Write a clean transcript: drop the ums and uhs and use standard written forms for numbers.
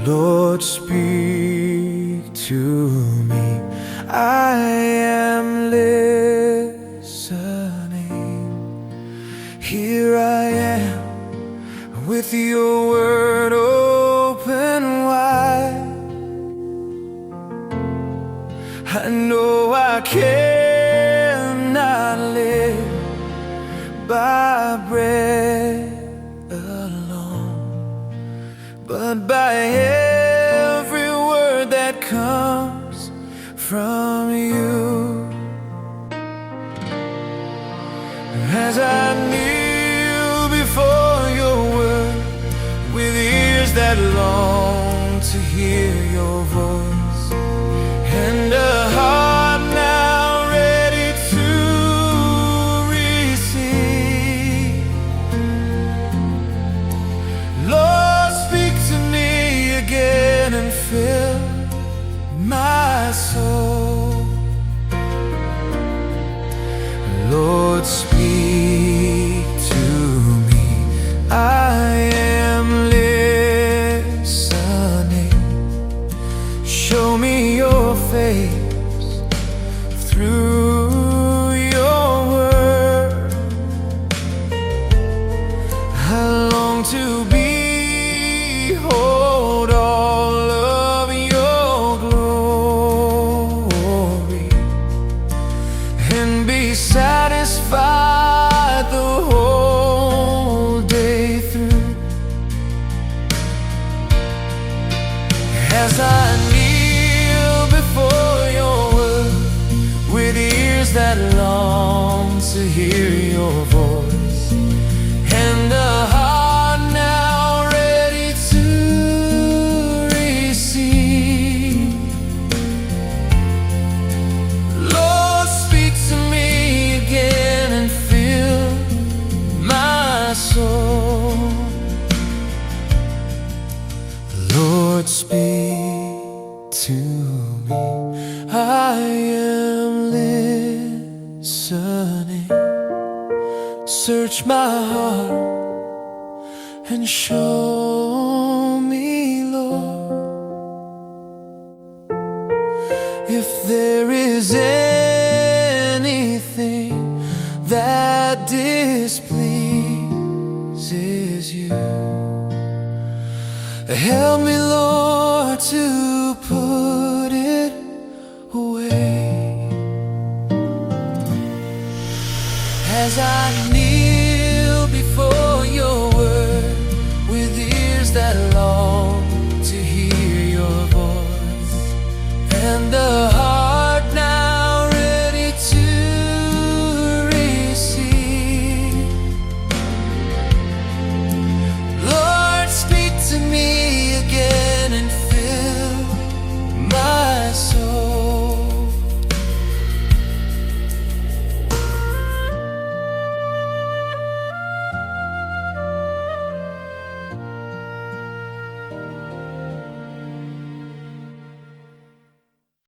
Lord, speak to me. I am listening. Here I am with your word open wide. I know I cannot live by bread alone, but by every word that comes from you. As I kneel before your word with ears that long to hear your voice, and a heart now ready to receive, Lord, speak to me again and fill my soul. Lord, speak to me. I am listening. Show me your face through your word. I long to behold all of your glory and be satisfied the whole day through. As I kneel before your word with ears that long to hear your voice, and a heart now ready to receive, Lord, speak to me again and fill my soul. Lord, speak to me. I am listening. Search my heart and show me, Lord, if there is anything that displeases you. Help me, Lord, to put it away. As I kneel before your word with ears that